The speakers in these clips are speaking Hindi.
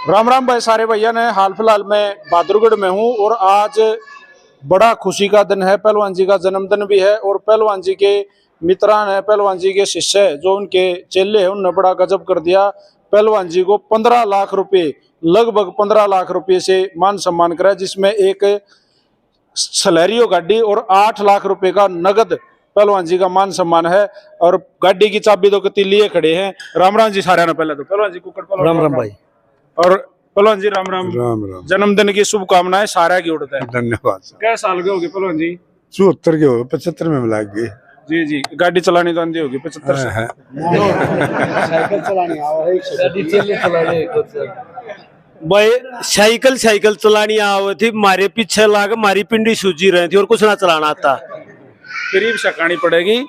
राम राम भाई सारे भैया ने। हाल फिलहाल मैं बहादुरगढ़ में हूँ और आज बड़ा खुशी का दिन है। पहलवान जी का जन्मदिन भी है और पहलवान जी के मित्रान है, पहलवान जी के शिष्य है, जो उनके चेले हैं, उन्होंने बड़ा गजब कर दिया। पहलवान जी को 15 लाख रुपए, लगभग 15 लाख रुपए से मान सम्मान करा, जिसमें एक सलैरियो गाड़ी और 8 लाख रुपए का नगद पहलवान जी का मान सम्मान है। और गाड़ी की चाबी तो कति लिए खड़े हैं। राम राम जी सारे ने। पहले तो पहलवान जी कुकड़ पहलवान राम राम भाई। और पहलवान जी राम राम। राम राम। जन्मदिन की शुभकामनाएं सारा की उड़ता है। धन्यवाद। क्या साल के होगे पहलवान जी? 74 के हो, 75 में मिला गए। जी जी। गाड़ी चलानी तो आंधी होगी 75 से। साइकिल चलानी भाई, साइकिल चलानी आवे थी, मारे पीछे लाग मारी पिंडी सूजी रही थी और कुछ ना चलाना आता। करीब सकानी पड़ेगी।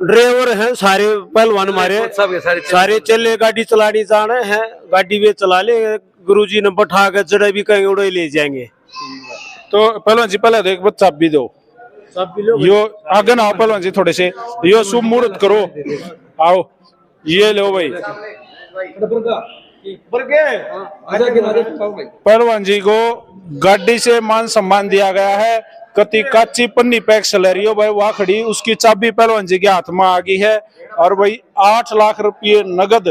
ड्राइवर हैं सारे पहलवान हमारे, सारे चले गाड़ी चलानी जाना है, गाड़ी वे चला ले, गुरुजी ने बैठा के जड़े भी कहीं उड़े ले जाएंगे। तो पहलवान जी पहले तो एक बार चाबी दो। यो आगे ना आओ पहलवान जी, थोड़े से यो शुभ मुहूर्त करो। आओ ये लो भाई। पहलवान जी को गाड़ी से मान सम्मान दिया गया है। कति काची पन्नी पैक सलैरियो भाई वहां खड़ी, उसकी चाबी पहलवान जी के हाथ में आ गई है। और भाई 8 लाख रुपये नगद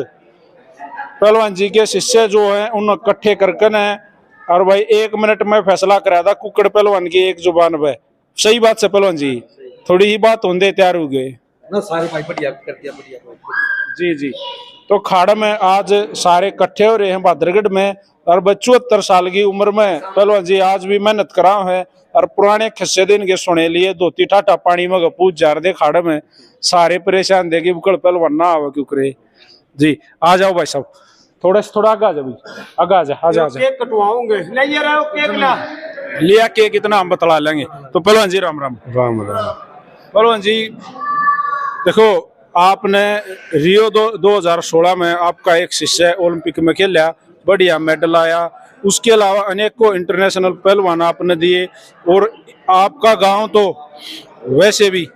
पहलवान जी के शिष्य जो हैं उन इकट्ठे करकन है। और भाई 1 मिनट में फैसला कराया था कुकड़ पहलवान की एक जुबान पे। सही बात से पहलवान जी, थोड़ी ही बात होंदे तैयार हो गए ना सारे भाई। बढ़िया कर दिया, बढ़िया जी जी। तो खाड़ में आज सारे इकट्ठे हो रहे हैं बहादुरगढ़ में। और 74 साल की उम्र में पहलवान जी आज भी मेहनत करा है। और पुराने खस्से दिन के सुने लिए धोती ठाटा पानी में पूछ जा रहे खाड़ में, सारे परेशान थे कि बुकड़ पहलवान ना आवे क्यों करे। जी आ जाओ भाई साहब, थोड़ा आगे आ जा, आगे आ जा। केक कटवाओगे नहीं ये रहो केक ला लिया केक इतना हम बतला लेंगे। तो पहलवान जी राम राम। राम राम। पहलवान जी देखो, आपने रियो 2016 में आपका एक शिष्य ओलंपिक में खेला, बढ़िया मेडल आया। उसके अलावा अनेकों इंटरनेशनल पहलवान आपने दिए। और आपका गांव तो वैसे भी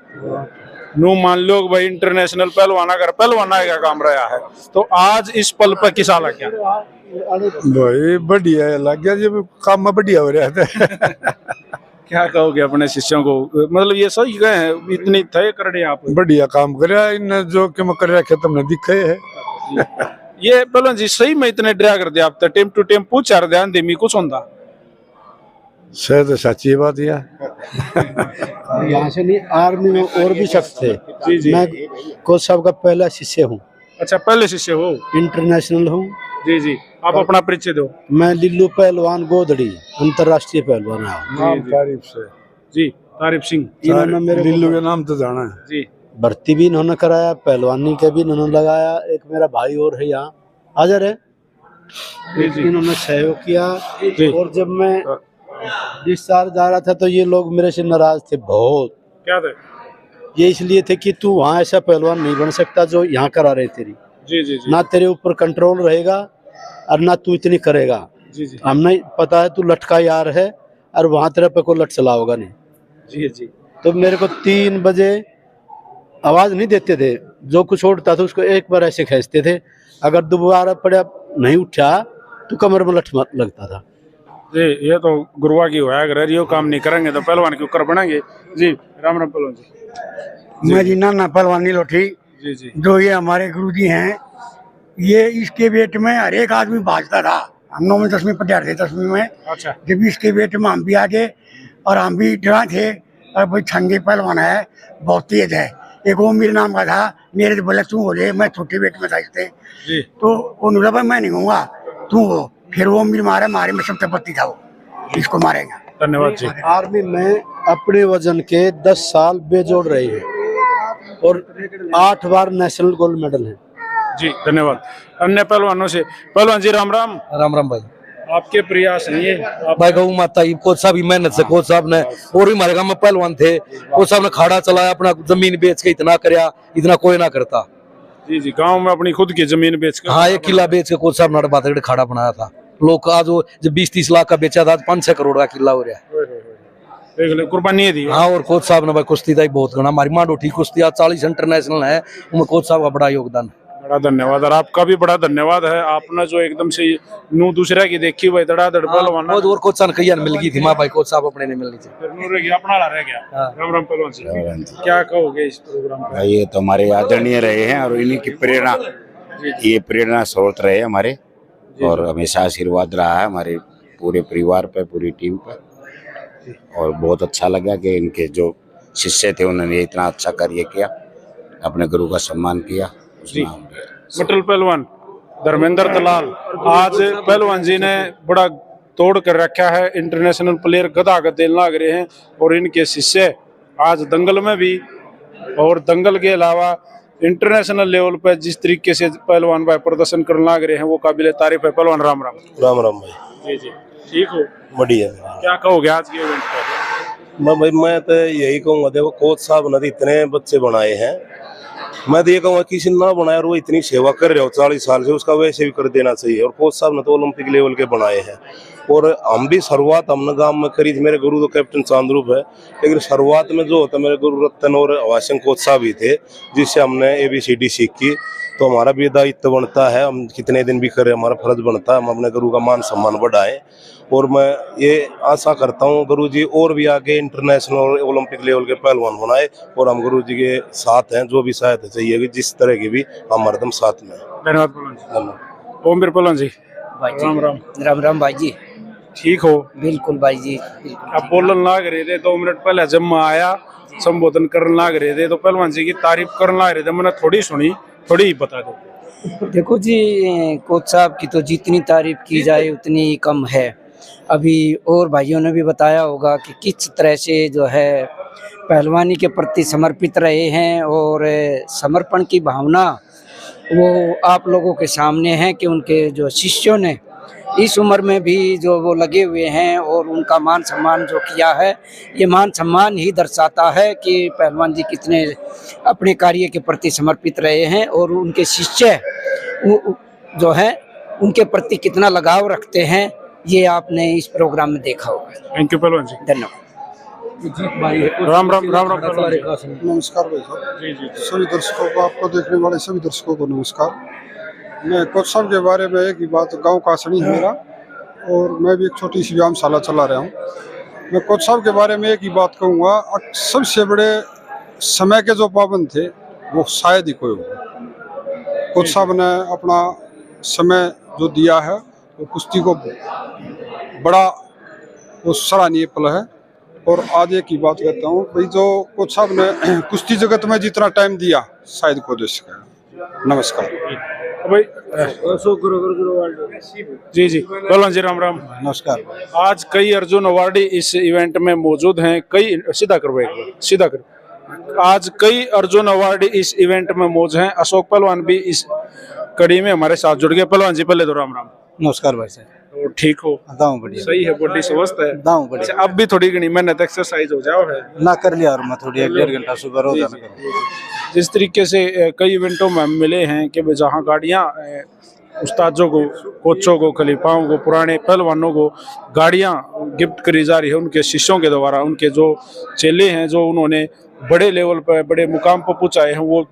नो मान लो भाई इंटरनेशनल पहलवान अगर पहलवान का काम रहा है। तो आज इस पल पर किसा लग गया भाई? बढ़िया लग गया जब काम में बढ़िया हो रहा था। क्या कहोगे अपने शिष्यों को? मतलब ये सही कहे इतनी तय कर रहे आप, बढ़िया काम कर रहा है। इन जो कि मैं कर रहा तुमने दिखे है। ये पहलवान जी सही में इतने डरा कर दिया आप तो टेम टू टेम पूछ रहे ध्यान दे मी कुछ होता शायद सच्ची बात है। यहाँ से नहीं, आर्मी में और भी शख्स थे। जी जी। मैं कोच साहब का पहला शिष्य हूँ। अच्छा पहले शिष्य हो? इंटरनेशनल हूँ। जी जी। आप अपना परिचय दो। मैं लिल्लू पहलवान गोदड़ी अंतर्राष्ट्रीय पहलवान हूँ। नाम तारीफ से जी तारीफ सिंह। इन्होंने मेरे लिल्लू के नाम तो जाना है जी। भर्ती भी इन्होंने कराया, पहलवानी के भी इन्होंने लगाया। एक मेरा भाई और है यहाँ हाजिर है, इन्होंने सहयोग किया। और जब मैं डिस्चार्ज जा रहा था तो ये लोग मेरे से नाराज थे बहुत। क्या थे? ये इसलिए थे कि तू वहाँ ऐसा पहलवान नहीं बन सकता जो यहाँ करा रहे तेरी। जी जी जी। ना तेरे ऊपर कंट्रोल रहेगा और ना तू इतनी करेगा। जी जी। हमने पता है तू लटका यार है और वहां तेरे पे कोई लट चला होगा नहीं। जी जी। तो मेरे को 3 बजे आवाज नहीं देते थे, जो कुछ उठता था उसको एक बार ऐसे खींचते थे। अगर दोबारा पड़ा नहीं उठा तो कमर में लठ लगता था। जी ये तो गुरुआ की हुआ, अगर यो काम नहीं करेंगे तो पहलवान क्यों कर बनेंगे। जी राम राम पहलवान जी। मैं जी नाना पहलवानी लोठी, जी जी। जो ये हमारे गुरुजी हैं, ये इसके वेट में हर एक आदमी भाजता था। हम 9वीं 10वीं पढ़ते थे, 10वीं में। अच्छा। जब इसके वेट में हम भी आ गए और हम भी डरा थे। और भाई छंगे पहलवान है, बहुत तेज है। एक वो मेरे नाम का था, मेरे बोले तू बोले, मैं छोटे वेट में था इससे। जी। तो वो बोला भाई मैं नहीं हूँगा, तू हो। फिर वो मेरे मारे में सबसे पत्ती था, वो इसको मारेगा। धन्यवाद जी। आर्मी में अपने वजन के 10 साल बेजोड़ रही है और 8 बार नेशनल गोल्ड मेडल है। जी धन्यवाद। अन्य पहलवानों से पहलवान जी राम राम। राम राम भाई। आपके प्रयास नहीं है आप... भाई गौ माता कोच साहब की मेहनत से, कोच साहब ने और भी हमारे गांव में पहलवान थे, कोच साहब ने खाड़ा चलाया, अपना जमीन बेच के इतना करया, इतना कोई ना करता। जी जी। गांव में अपनी खुद की जमीन बेच कर, हाँ 1 किला बेच के कोच साहब ने बात खाड़ा बनाया था। लोग आज जब 20-30 लाख का बेचा था, 5-6 करोड़ का किला हो रहा। कुर्बानी दी। हाँ और कोच साहब ने भाई कुश्ती का बहुत गणा, हमारी मांडोठी कुश्ती आज 40 इंटरनेशनल है, उनमें कोच साहब का बड़ा योगदान है। बड़ा धन्यवाद। और आपका भी बड़ा धन्यवाद है, आपने जो एकदम से नू दूसरे की देखी भाई धड़ाधड़ पहलवान बहुत और कोच सन कई मिल गई थी माँ भाई कोच साहब अपने ने मिलनी थी। फिर नूर गया अपना रह गया। राम राम पहलवान जी, क्या कहोगे इस प्रोग्राम पर? ये तो हमारे आदरणीय रहे हैं और इन्हीं की प्रेरणा, ये प्रेरणा स्रोत रहे हमारे, और हमेशा आशीर्वाद रहा है हमारे पूरे परिवार पे, पूरी टीम पे। और बहुत अच्छा लगा कि इनके जो शिष्य थे उन्होंने इतना अच्छा कार्य किया, अपने गुरु का सम्मान किया। मटल पहलवान धर्मेंद्र दलाल, आज पहलवान जी ने बड़ा तोड़ कर रखा है, इंटरनेशनल प्लेयर गदा गदे लाग रहे हैं। और इनके शिष्य आज दंगल में भी, और दंगल के अलावा इंटरनेशनल लेवल पर जिस तरीके से पहलवान भाई प्रदर्शन करने लग रहे हैं वो काबिल तारीफ है। पहलवान राम राम। राम राम भाई। जी जी, ठीक हो? बढ़िया। क्या कहोगे आज के इवेंट पर? मैं तो यही कहूँगा, देखो कोच साहब ने इतने बच्चे बनाए हैं, मैं तो ये कहूँगा किसी ने ना बनाया और वो इतनी सेवा कर रहे हो 40 साल से, उसका वैसे भी कर देना चाहिए। और कोच साहब ने तो ओलंपिक लेवल के बनाए हैं, और हम भी शुरुआत हमने गांव में करी थी। मेरे गुरु तो कैप्टन चांदरूप है, लेकिन शुरुआत में जो होता मेरे गुरु रतन और वासन कोच साहब ही थे, जिससे हमने ABCD सीखी। तो हमारा भी दायित्व बनता है, हम कितने दिन भी करें, हमारा फर्ज बनता है हम अपने गुरु का मान सम्मान बढ़ाएं। और मैं ये आशा करता हूँ गुरु जी और भी आगे इंटरनेशनल और ओलंपिक लेवल के पहलवान बनाए, और हम गुरु जी के साथ हैं, जो भी सहायता चाहिए जिस तरह की भी हम हरदम साथ में। धन्यवाद पहलवान जी। ओम पहलवान जी, राम राम। राम राम भाई जी। ठीक हो? बिल्कुल भाई जी। अब बोलने लग रहे थे 2 मिनट पहले जब मैं आया, संबोधन करने लग रहे थे तो पहलवान जी की तारीफ करने लग रहे थे, मैंने थोड़ी सुनी, थोड़ी ही बता दो। देखो जी, कोच साहब की तो जितनी तारीफ की जाए उतनी ही कम है। अभी और भाइयों ने भी बताया होगा कि किस तरह से जो है पहलवानी के प्रति समर्पित रहे हैं, और समर्पण की भावना वो आप लोगों के सामने है कि उनके जो शिष्यों ने इस उम्र में भी जो वो लगे हुए हैं और उनका मान सम्मान जो किया है, ये मान सम्मान ही दर्शाता है कि पहलवान जी कितने अपने कार्य के प्रति समर्पित रहे हैं, और उनके शिष्य जो है उनके प्रति कितना लगाव रखते हैं, ये आपने इस प्रोग्राम में देखा होगा। थैंक यू पहलवान जी। धन्यवाद। राम राम। राम राम पहलवान जी। नमस्कार भाई साहब। जी जी, सभी दर्शकों को, आपको देखने वाले सभी दर्शकों को नमस्कार। मैं कोच साहब के बारे में एक ही बात, गांव कासनी है मेरा, और मैं भी एक छोटी सी व्यायामशाला चला रहा हूँ। मैं कोच साहब के बारे में एक ही बात कहूँगा, सबसे बड़े समय के जो पाबंद थे वो शायद ही कोई होगा। कोच साहब ने अपना समय जो दिया है वो कुश्ती को बड़ा वो सराहनीय पल है। और आज एक ही बात कहता हूँ भाई, जो कोच साहब ने कुश्ती जगत में जितना टाइम दिया शायद कोई दे सके। नमस्कार भाई। जी जी पहलवान जी, राम राम। नमस्कार। आज कई अर्जुन अवार्डी इस इवेंट में मौजूद हैं, कई सीधा करो एक बार, सीधा करो। आज कई अर्जुन अवार्डी इस इवेंट में मौजूद हैं, अशोक पहलवान भी इस कड़ी में हमारे साथ जुड़ गए। पहलवान जी पहले तो राम राम। नमस्कार भाई साहब। तो ठीक हो? दाऊं बढ़िया। सही है, बॉडी स्वस्थ है? दाऊं बढ़िया। अच्छा, अब भी थोड़ी घनी मेहनत एक्सरसाइज हो जाओ है ना कर लिया, और मैं थोड़ी 1-1.5 घंटा सुबह रोज जाना करूँ। जिस तरीके से कई इवेंटों में हम मिले हैं कि जहाँ गाड़ियाँ उस्तादों को, कोचों को, खलीफाओं को, पुराने पहलवानों को गाड़ियाँ गिफ्ट करी जा रही है उनके शिष्यों के द्वारा, उनके जो चेले हैं जो उन्होंने बड़े लेवल पर बड़े मुकाम पर पहुँचाए हैं, वो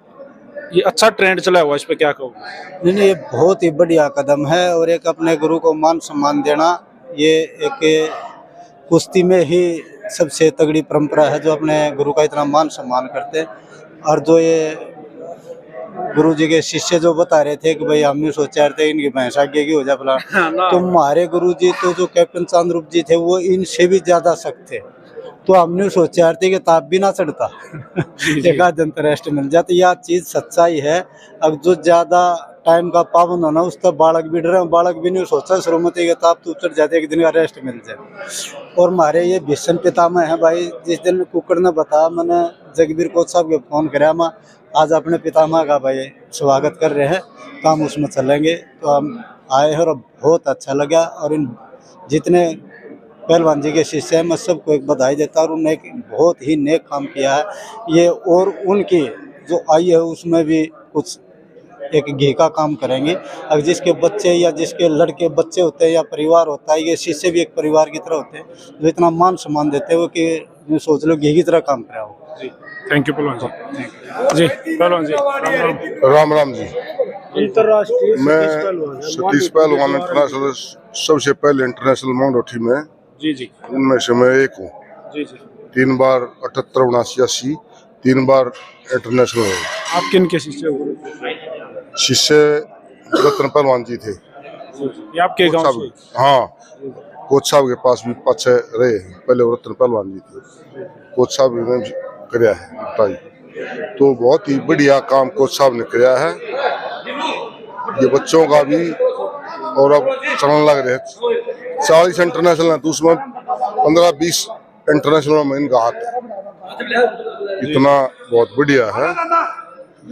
ये अच्छा ट्रेंड चला हुआ, इस पे क्या कहोगे? नहीं, ये बहुत ही बढ़िया कदम है, और एक अपने गुरु को मान सम्मान देना, ये एक कुश्ती में ही सबसे तगड़ी परंपरा है जो अपने गुरु का इतना मान सम्मान करते हैं। और जो ये गुरु जी के शिष्य जो बता रहे थे कि भाई हम नहीं सोचा रहे थे इनकी भैंस आगे की हो जाए फला, तो हमारे गुरु जी तो जो कैप्टन चांदरूप जी थे वो इनसे भी ज्यादा सख्त थे, तो हमने सोचा थे कि ताप भी ना चढ़ता एक आध अंतर्राष्ट्रीय मिल जाती। यह चीज सच्चाई है। अब जो ज्यादा टाइम का पाबंद होना उसका बालक भी डरे, बालक भी नहीं सोचा श्रीमती के ताप तो चढ़ जाते, एक दिन का रेस्ट मिल जाए। और हमारे ये भीषण पितामह है भाई, जिस दिन कुकड़ ने बताया, मैंने जगबीर कोच साहब के फोन कराया, मैं आज अपने पितामह का भाई स्वागत कर रहे हैं, तो हम उसमें चलेंगे। तो हम आए हैं और बहुत अच्छा लगा। और इन जितने पहलवान जी के शिष्य हैं, मैं सबको एक बधाई देता हूँ, और उन्होंने एक बहुत ही नेक काम किया है ये, और उनकी जो आई है उसमें भी कुछ एक घी का काम करेंगे। अब जिसके बच्चे या जिसके लड़के बच्चे होते हैं या परिवार होता है, ये शिष्य भी एक परिवार की तरह होते हैं, जो इतना मान सम्मान देते हो कि सोच लो घी की तरह काम करा हो। जी थैंक यू पहलवान जी। जी पहलवान जी, राम राम। राम राम जी। अंतरराष्ट्रीय मैं पहलवान है। सतीश पहलवान इंटरनेशनल सबसे पहले इंटरनेशनल मांडोठी में जी जी उनमें से मैं एक हूँ। जी जी। 3 बार 78, 79, 80, 3 बार इंटरनेशनल हुए। आप किन के शिष्य हो? शिष्य रत्न पहलवान जी थे। ये आपके कोच गांव साहब, से? हाँ कोच साहब के पास भी 5-6 रहे हैं। पहले वो रत्न पहलवान जी थे, कोच साहब ने कराया है बताइए। तो बहुत ही बढ़िया काम कोच साहब ने किया है। ये बच्चों का भी और अब चलने लग रहे हैं। 40 इंटरनेशनल है तो उसमें 15-20 इंटरनेशनल में इनका हाथ है। इतना बहुत बढ़िया है।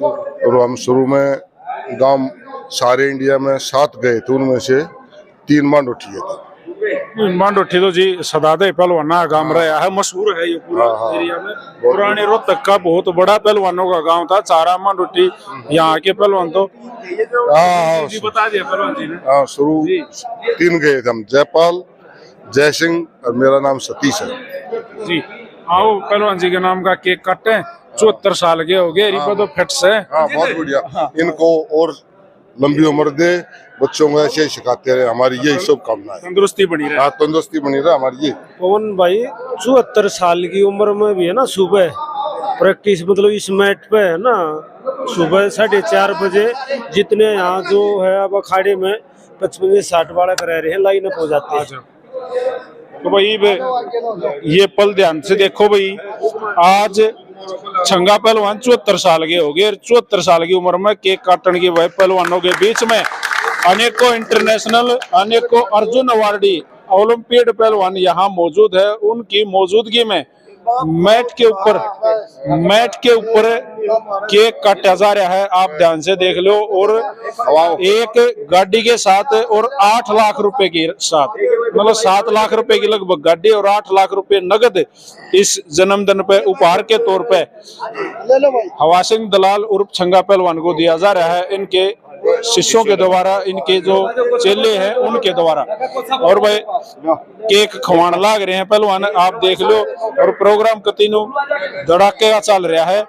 और हम शुरू में गांव सारे इंडिया में 7 गए थे, उनमें से 3 मांडोठी थे। मांडोठी तो जी सदादे पहलवाना गांव रहा है, मशहूर है ये पूरा एरिया में। पुराने रोहतक का बहुत बड़ा पहलवानों का गांव था। चारा मांडोठी यहाँ के पहलवान तो जी बता दिया पहलवान जी ने। हाँ शुरू 3 गए थे हम, जयपाल, जय सिंह और मेरा नाम सतीश है जी। आओ पहलवान जी के नाम का केक काटे। 74 साल के हो गए, रिपा तो फिट से। हाँ बहुत बढ़िया। इनको और लंबी उम्र दे, बच्चों को ऐसे ही सिखाते रहे। हमारी यही शुभकामना है, तंदुरुस्ती बनी रहे। हाँ तंदुरुस्ती बनी रहे हमारी। ये पवन भाई 74 साल की उम्र में भी है ना, सुबह प्रैक्टिस मतलब इस मैट पे है ना, सुबह 4:30 बजे जितने यहाँ जो है अब अखाड़े में 55-60 वाला करा रहे हैं, लाइन अप हो जाते हैं। तो भाई ये पल ध्यान से देखो भाई, आज छंगा पहलवान 74 साल के हो गए। 74 साल की उम्र में केक काटने की वह पहलवानों के बीच में अनेकों इंटरनेशनल, अनेकों अर्जुन अवार्डी, ओलंपियड पहलवान यहाँ मौजूद है। उनकी मौजूदगी में मैट के ऊपर केक काटा जा रहा है। आप ध्यान से देख लो। और एक गाड़ी के साथ और 8 लाख रुपए के साथ, मतलब 7 लाख रुपए की लगभग गाड़ी और 8 लाख रुपए नगद इस जन्मदिन पे उपहार के तौर पे हवा सिंह दलाल उर्फ छंगा पहलवान को दिया जा रहा है। इनके शिष्यों के द्वारा, इनके जो चेले हैं उनके द्वारा। और भाई केक खवान लाग रहे हैं पहलवान, आप देख लो। और प्रोग्राम कतीनों धड़ाके का चल रहा है।